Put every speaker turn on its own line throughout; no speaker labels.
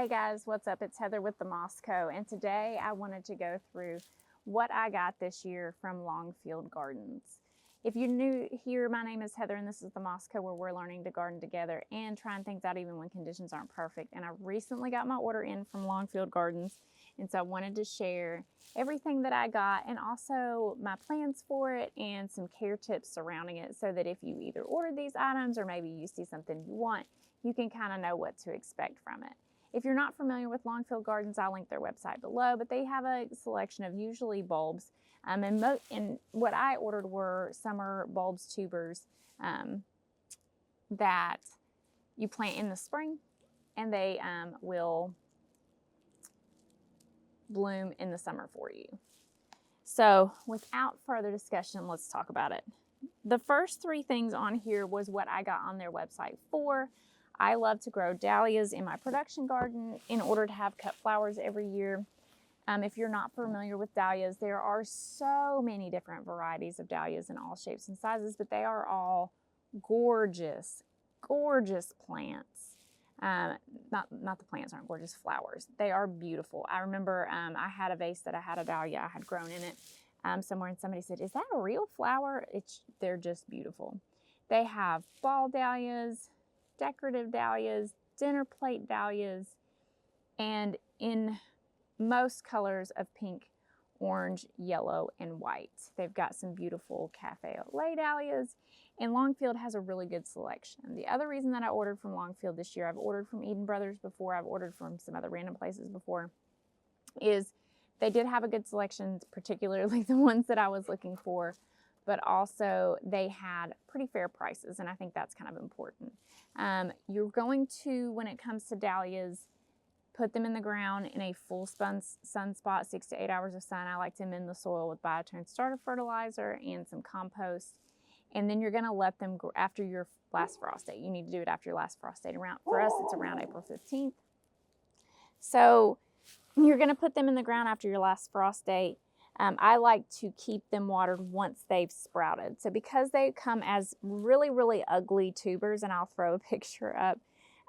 Hey guys, what's up? It's Heather with the Mosco, and today I wanted to go through what I got this year from Longfield Gardens. If you're new here, my name is Heather and this is the Mosco, where we're learning to garden together and trying things out even when conditions aren't perfect. And I recently got my order in from Longfield Gardens, and so I wanted to share everything that I got and also my plans for it and some care tips surrounding it, so that if you either ordered these items or maybe you see something you want, you can kind of know what to expect from it. If you're not familiar with Longfield Gardens, I'll link their website below, but they have a selection of usually bulbs. And what I ordered were summer bulbs tubers that you plant in the spring, and they will bloom in the summer for you. So without further discussion, let's talk about it. The first three things on here was what I got on their website for. I love to grow dahlias in my production garden in order to have cut flowers every year. If you're not familiar with dahlias, there are so many different varieties of dahlias in all shapes and sizes, but they are all gorgeous, gorgeous plants. Not the plants aren't gorgeous, flowers. They are beautiful. I remember I had a vase that I had a dahlia I had grown in it somewhere, and somebody said, "Is that a real flower?" They're just beautiful. They have ball dahlias, decorative dahlias, dinner plate dahlias, and in most colors of pink, orange, yellow, and white. They've got some beautiful cafe au lait dahlias, and Longfield has a really good selection. The other reason that I ordered from Longfield this year, I've ordered from Eden Brothers before, I've ordered from some other random places before, is they did have a good selection, particularly the ones that I was looking for, but also they had pretty fair prices, and I think that's kind of important. You're going to, when it comes to dahlias, put them in the ground in a full sunspot, 6 to 8 hours of sun. I like to amend the soil with biotone starter fertilizer and some compost. And then you're going to let them grow after your last frost date. You need to do it after your last frost date. For us, it's around April 15th. So you're going to put them in the ground after your last frost date. I like to keep them watered once they've sprouted. So because they come as really, really ugly tubers, and I'll throw a picture up,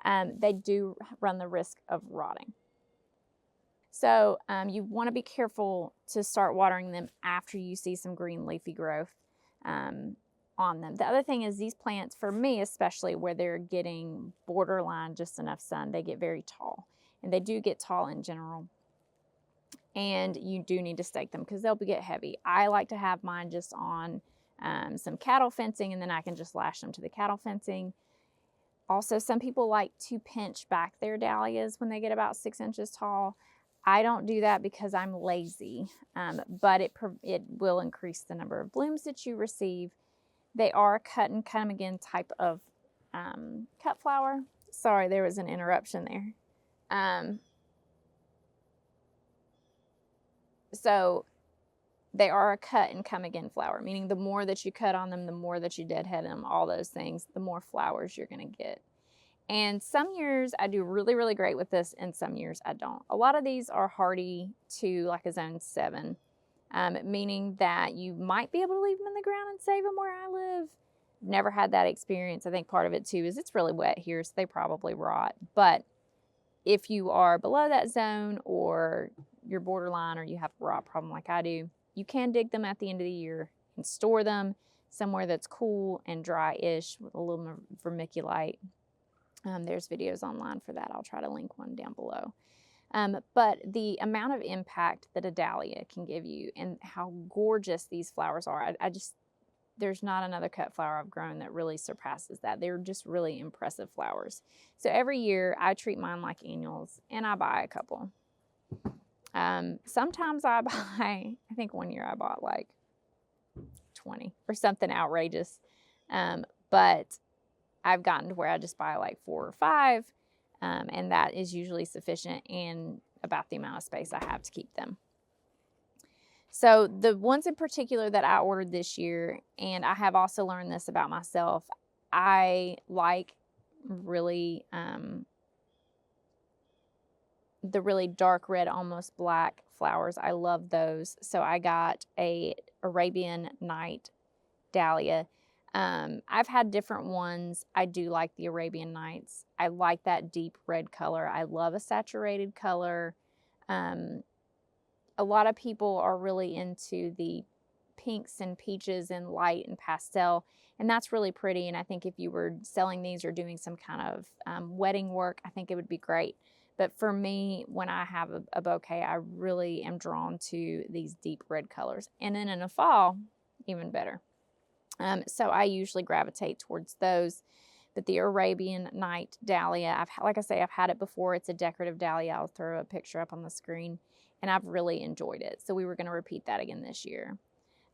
they do run the risk of rotting. So you want to be careful to start watering them after you see some green leafy growth on them. The other thing is, these plants, for me especially, where they're getting borderline just enough sun, they get very tall. And they do get tall in general. And you do need to stake them because they'll get heavy. I like to have mine just on some cattle fencing, and then I can just lash them to the cattle fencing. Also, some people like to pinch back their dahlias when they get about 6 inches tall. I don't do that because I'm lazy, but it will increase the number of blooms that you receive. They are a cut and come again type of cut flower. Sorry, there was an interruption there. So they are a cut and come again flower, meaning the more that you cut on them, the more that you deadhead them, all those things, the more flowers you're going to get. And some years I do really, really great with this, and some years I don't. A lot of these are hardy to like a zone 7, meaning that you might be able to leave them in the ground and save them where I live. Never had that experience. I think part of it too is it's really wet here, so they probably rot. But if you are below that zone, or you're borderline, or you have a rot problem like I do, you can dig them at the end of the year and store them somewhere that's cool and dry-ish with a little vermiculite. There's videos online for that. I'll try to link one down below. But the amount of impact that a dahlia can give you and how gorgeous these flowers are, there's not another cut flower I've grown that really surpasses that. They're just really impressive flowers. So every year I treat mine like annuals, and I buy a couple. Sometimes I buy, I think one year I bought like 20 or something outrageous. But I've gotten to where I just buy like 4 or 5, and that is usually sufficient and about the amount of space I have to keep them. So the ones in particular that I ordered this year, and I have also learned this about myself, I like really the really dark red, almost black flowers. I love those. So I got a Arabian night dahlia. I've had different ones. I do like the Arabian Nights. I like that deep red color. I love a saturated color. A lot of people are really into the pinks and peaches and light and pastel, and that's really pretty. And I think if you were selling these or doing some kind of wedding work, I think it would be great. But for me, when I have a bouquet, I really am drawn to these deep red colors. And then in the fall, even better. So I usually gravitate towards those. But the Arabian Night Dahlia, like I say, I've had it before. It's a decorative dahlia. I'll throw a picture up on the screen, and I've really enjoyed it. So we were going to repeat that again this year.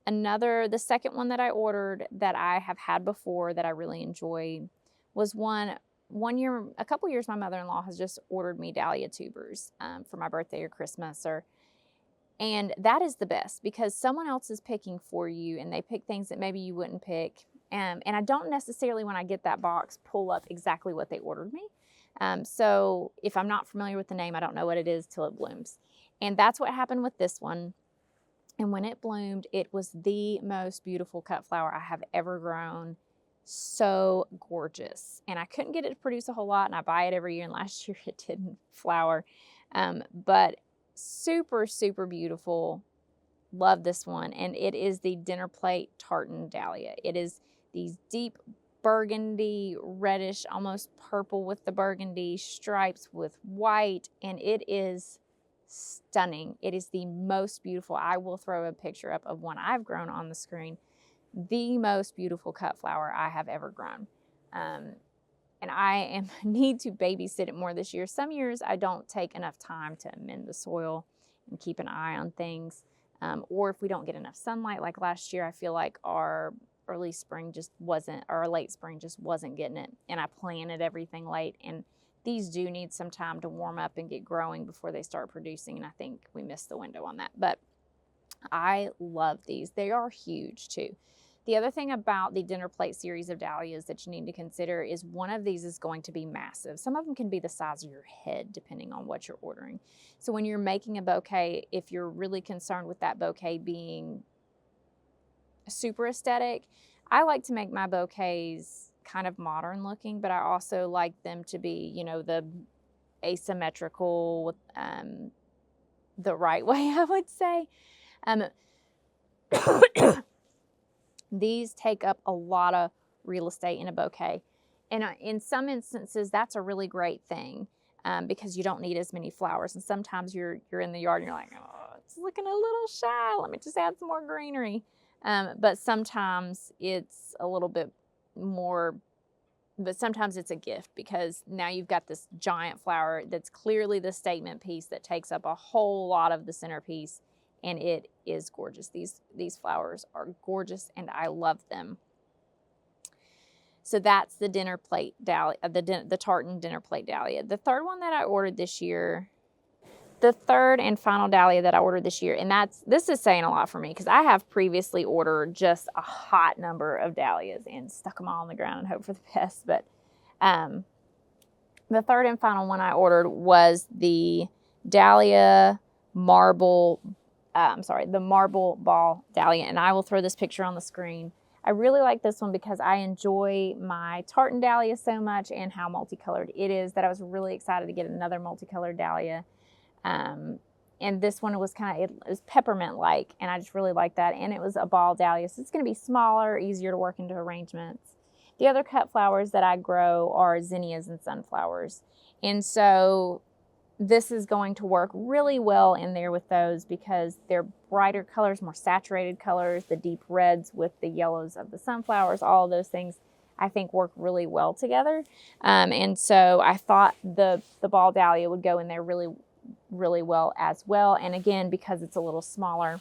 The second one that I ordered that I have had before that I really enjoy was one year, a couple years, my mother-in-law has just ordered me Dahlia Tubers for my birthday or Christmas, and that is the best because someone else is picking for you, and they pick things that maybe you wouldn't pick. And I don't necessarily, when I get that box, pull up exactly what they ordered me. So if I'm not familiar with the name, I don't know what it is till it blooms. And that's what happened with this one. And when it bloomed, it was the most beautiful cut flower I have ever grown. So gorgeous. And I couldn't get it to produce a whole lot, and I buy it every year, and last year it didn't flower. But super, super beautiful. Love this one. And it is the dinner plate tartan dahlia. It is these deep burgundy, reddish, almost purple with the burgundy stripes with white, and it is stunning. It is the most beautiful. I will throw a picture up of one I've grown on the screen. The most beautiful cut flower I have ever grown. And I need to babysit it more this year. Some years I don't take enough time to amend the soil and keep an eye on things. Or if we don't get enough sunlight, like last year, I feel like our early spring just wasn't, or our late spring just wasn't getting it. And I planted everything late, and these do need some time to warm up and get growing before they start producing. And I think we missed the window on that, but I love these. They are huge too. The other thing about the dinner plate series of dahlias that you need to consider is one of these is going to be massive. Some of them can be the size of your head depending on what you're ordering. So when you're making a bouquet, if you're really concerned with that bouquet being super aesthetic, I like to make my bouquets kind of modern looking, but I also like them to be, you know, the asymmetrical, the right way, I would say. These take up a lot of real estate in a bouquet. And in some instances, that's a really great thing because you don't need as many flowers. And sometimes you're in the yard and you're like, oh, it's looking a little shy. Let me just add some more greenery. But sometimes it's a little bit more, but sometimes it's a gift because now you've got this giant flower that's clearly the statement piece that takes up a whole lot of the centerpiece. And it is gorgeous. These flowers are gorgeous, and I love them. So that's the dinner plate dahlia, the tartan dinner plate dahlia. The third one that I ordered this year, the third and final dahlia that I ordered this year, and this is saying a lot for me because I have previously ordered just a hot number of dahlias and stuck them all on the ground and hope for the best. But the third and final one I ordered was the Dahlia marble. The marble ball dahlia, and I will throw this picture on the screen. I really like this one because I enjoy my tartan dahlia so much and how multicolored it is that I was really excited to get another multicolored dahlia. And this one was it was peppermint-like, and I just really like that. And it was a ball dahlia, so it's going to be smaller, easier to work into arrangements. The other cut flowers that I grow are zinnias and sunflowers, and so this is going to work really well in there with those because they're brighter colors, more saturated colors, the deep reds with the yellows of the sunflowers, all of those things I think work really well together. And so I thought the ball dahlia would go in there really, really well as well. And again, because it's a little smaller,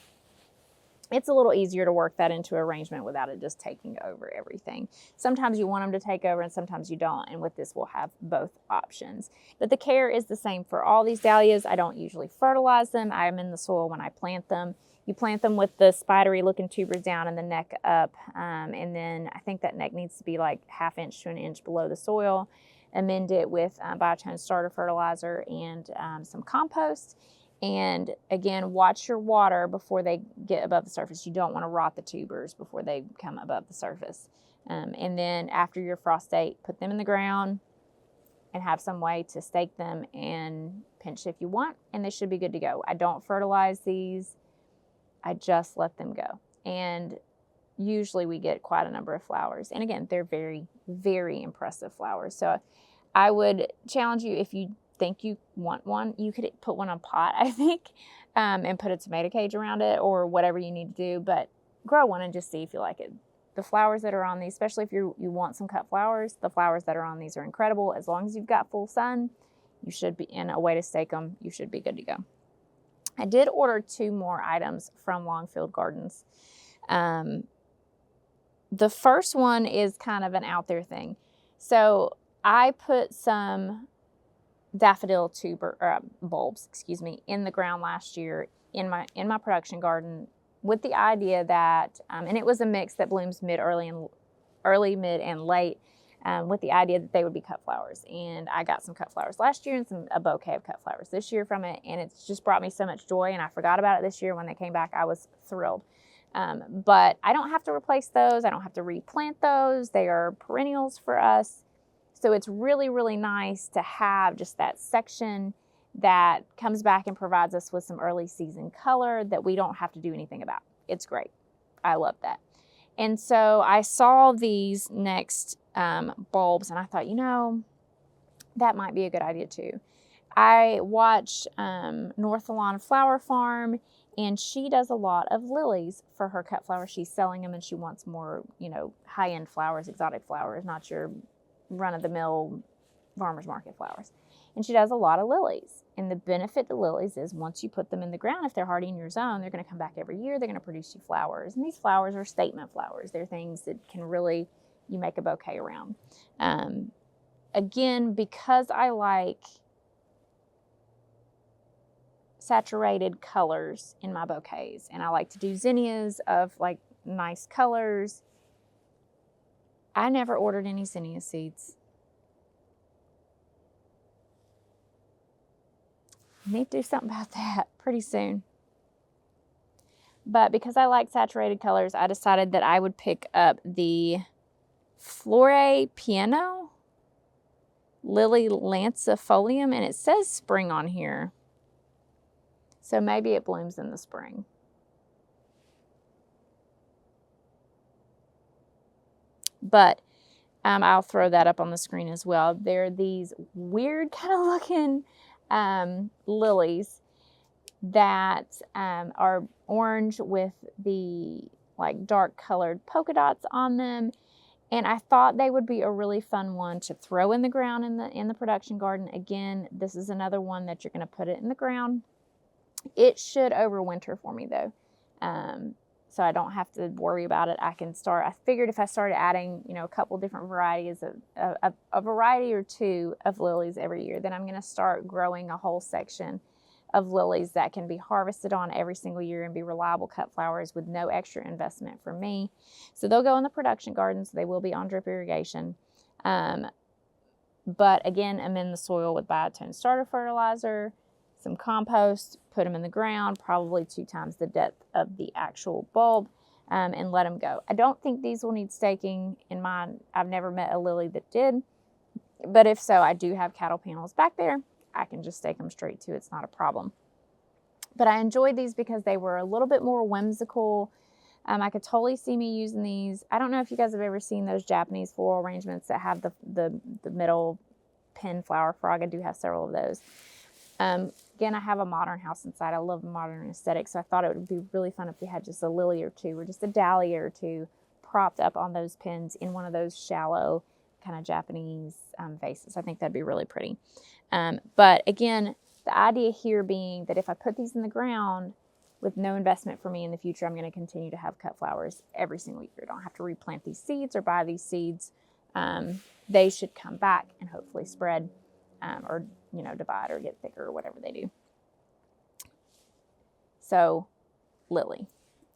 it's a little easier to work that into arrangement without it just taking over everything. Sometimes you want them to take over and sometimes you don't. And with this, we'll have both options. But the care is the same for all these dahlias. I don't usually fertilize them. I am in the soil when I plant them. You plant them with the spidery looking tubers down and the neck up. And then I think that neck needs to be like 1/2 inch to 1 inch below the soil. Amend it with biotone starter fertilizer and some compost. And again, watch your water before they get above the surface. You don't want to rot the tubers before they come above the surface. And then after your frost date, put them in the ground and have some way to stake them and pinch if you want, and they should be good to go. I don't fertilize these. I just let them go. And usually we get quite a number of flowers. And again, they're very, very impressive flowers. So I would challenge you, if you think you want one, you could put one on pot, I think, and put a tomato cage around it or whatever you need to do, but grow one and just see if you like it. The flowers that are on these, especially if you want some cut flowers, the flowers that are on these are incredible. As long as you've got full sun, you should be in a way to stake them. You should be good to go. I did order 2 more items from Longfield Gardens. The first one is kind of an out there thing. So I put some daffodil tuber bulbs, in the ground last year in my production garden, with the idea that, and it was a mix that blooms early, mid, and late, with the idea that they would be cut flowers. And I got some cut flowers last year and a bouquet of cut flowers this year from it, and it's just brought me so much joy, and I forgot about it this year. When they came back, I was thrilled. But I don't have to replace those. I don't have to replant those. They are perennials for us. So it's really, really nice to have just that section that comes back and provides us with some early season color that we don't have to do anything about. It's great. I love that. And so I saw these next bulbs, and I thought, that might be a good idea too. I watch North Lawn Flower Farm, and she does a lot of lilies for her cut flowers. She's selling them, and she wants more, high-end flowers, exotic flowers, not your run-of-the-mill farmer's market flowers. And she does a lot of lilies. And the benefit to lilies is once you put them in the ground, if they're hardy in your zone, they're going to come back every year. They're going to produce you flowers. And these flowers are statement flowers. They're things that can really, you make a bouquet around. Again, because I like saturated colors in my bouquets, and I like to do zinnias of like nice colors, I never ordered any zinnia seeds. Need to do something about that pretty soon. But because I like saturated colors, I decided that I would pick up the Flore Piano Lily Lancifolium, and it says spring on here. So maybe it blooms in the spring. But I'll throw that up on the screen as well. They're these weird kind of looking lilies that are orange with the like dark colored polka dots on them. And I thought they would be a really fun one to throw in the ground in the production garden. Again, this is another one that you're going to put it in the ground. It should overwinter for me though. So I don't have to worry about it. I figured if I started adding, a couple different varieties of a variety or 2 of lilies every year, then I'm going to start growing a whole section of lilies that can be harvested on every single year and be reliable cut flowers with no extra investment from me. So they'll go in the production garden, so they will be on drip irrigation. But again, amend the soil with biotone starter fertilizer, some compost, put them in the ground, probably 2 times the depth of the actual bulb, and let them go. I don't think these will need staking in mine. I've never met a lily that did, but if so, I do have cattle panels back there. I can just stake them straight to. It's not a problem. But I enjoyed these because they were a little bit more whimsical. I could totally see me using these. I don't know if you guys have ever seen those Japanese floral arrangements that have the middle pin flower frog. I do have several of those. Again, I have a modern house inside. I love the modern aesthetic, so I thought it would be really fun if we had just a lily or 2 or just a dahlia or 2 propped up on those pins in one of those shallow kind of Japanese vases. I think that'd be really pretty. But again, the idea here being that if I put these in the ground with no investment for me in the future, I'm going to continue to have cut flowers every single year. I don't have to replant these seeds or buy these seeds. They should come back and hopefully spread or divide or get thicker or whatever they do. So lily.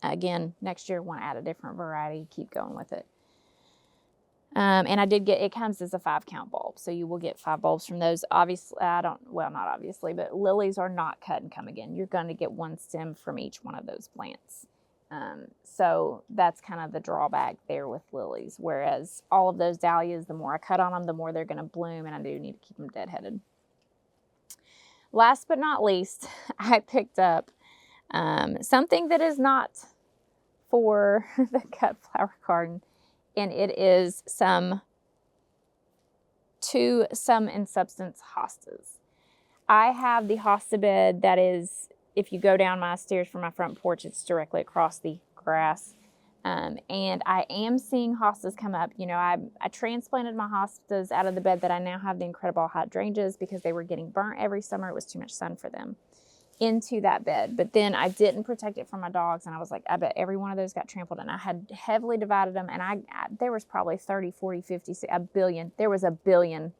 Again, next year, want to add a different variety, keep going with it. And I did it comes as a 5-count bulb. So you will get 5 bulbs from those. Obviously, not obviously, but lilies are not cut and come again. You're going to get 1 stem from each one of those plants. So that's kind of the drawback there with lilies. Whereas all of those dahlias, the more I cut on them, the more they're going to bloom, and I do need to keep them deadheaded. Last but not least, I picked up something that is not for the cut flower garden, and it is some sum and substance hostas. I have the hosta bed that is, if you go down my stairs from my front porch, it's directly across the grass. And I am seeing hostas come up. You know, I transplanted my hostas out of the bed that I now have the incredible hydrangeas because they were getting burnt every summer. It was too much sun for them, into that bed. But then I didn't protect it from my dogs, and I was like, I bet every one of those got trampled. And I had heavily divided them, and there was probably 30, 40, 50, a billion. There was a billion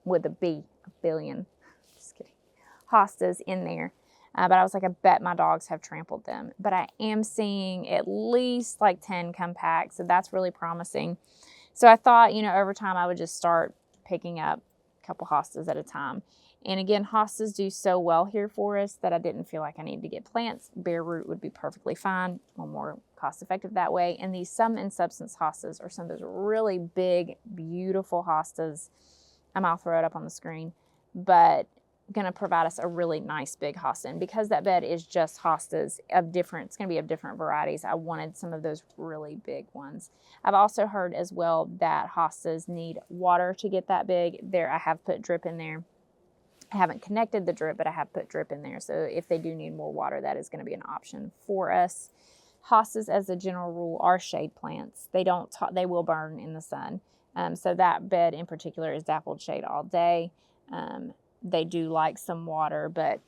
with a B, a billion, just kidding, hostas in there. But I was like, I bet my dogs have trampled them. But I am seeing at least like 10 come pack, so that's really promising. So I thought, you know, over time I would just start picking up a couple hostas at a time. And again, hostas do so well here for us that I didn't feel like I needed to get plants. Bare root would be perfectly fine, a little more cost effective that way. And these sum and substance hostas are some of those really big, beautiful hostas. I'll throw it up on the screen, but going to provide us a really nice big hosta. And because that bed is just hostas it's going to be of different varieties, I wanted some of those really big ones. I've also heard as well that hostas need water to get that big. There, I have put drip in there. I haven't connected the drip, but I have put drip in there. So if they do need more water, that is going to be an option for us. Hostas, as a general rule, are shade plants. They will burn in the sun. So that bed in particular is dappled shade all day. They do like some water, but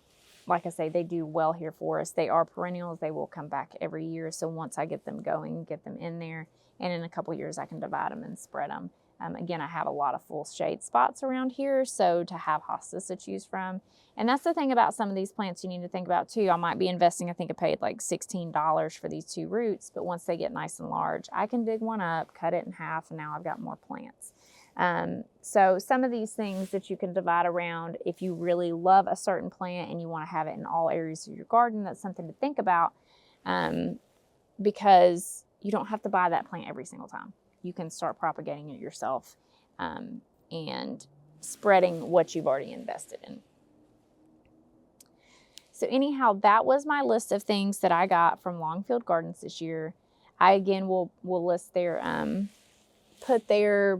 like I say, they do well here for us. They are perennials. They will come back every year. So once I get them going, get them in there, and in a couple years I can divide them and spread them. Again, I have a lot of full shade spots around here, so to have hostas to choose from. And that's the thing about some of these plants you need to think about too. I might be investing, I think I paid like $16 for these 2 roots, but once they get nice and large, I can dig one up, cut it in half, and now I've got more plants. So some of these things that you can divide around, if you really love a certain plant and you want to have it in all areas of your garden, that's something to think about, because you don't have to buy that plant every single time. You can start propagating it yourself, and spreading what you've already invested in. So anyhow, that was my list of things that I got from Longfield Gardens this year. I again will list their, put their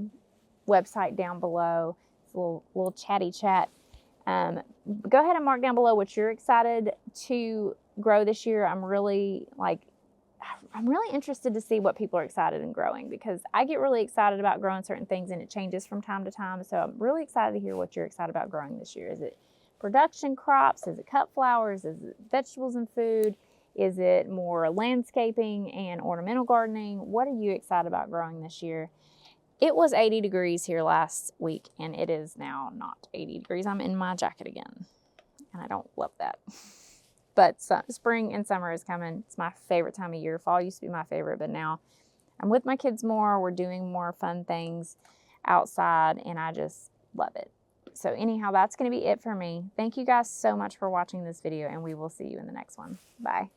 website down below. It's a little chatty chat. Go ahead and mark down below what you're excited to grow this year. I'm really interested to see what people are excited in growing, because I get really excited about growing certain things and it changes from time to time. So I'm really excited to hear what you're excited about growing this year. Is it production crops? Is it cut flowers? Is it vegetables and food? Is it more landscaping and ornamental gardening? What are you excited about growing this year? It was 80 degrees here last week, and it is now not 80 degrees. I'm in my jacket again, and I don't love that. But spring and summer is coming. It's my favorite time of year. Fall used to be my favorite, but now I'm with my kids more. We're doing more fun things outside, and I just love it. So anyhow, that's going to be it for me. Thank you guys so much for watching this video, and we will see you in the next one. Bye.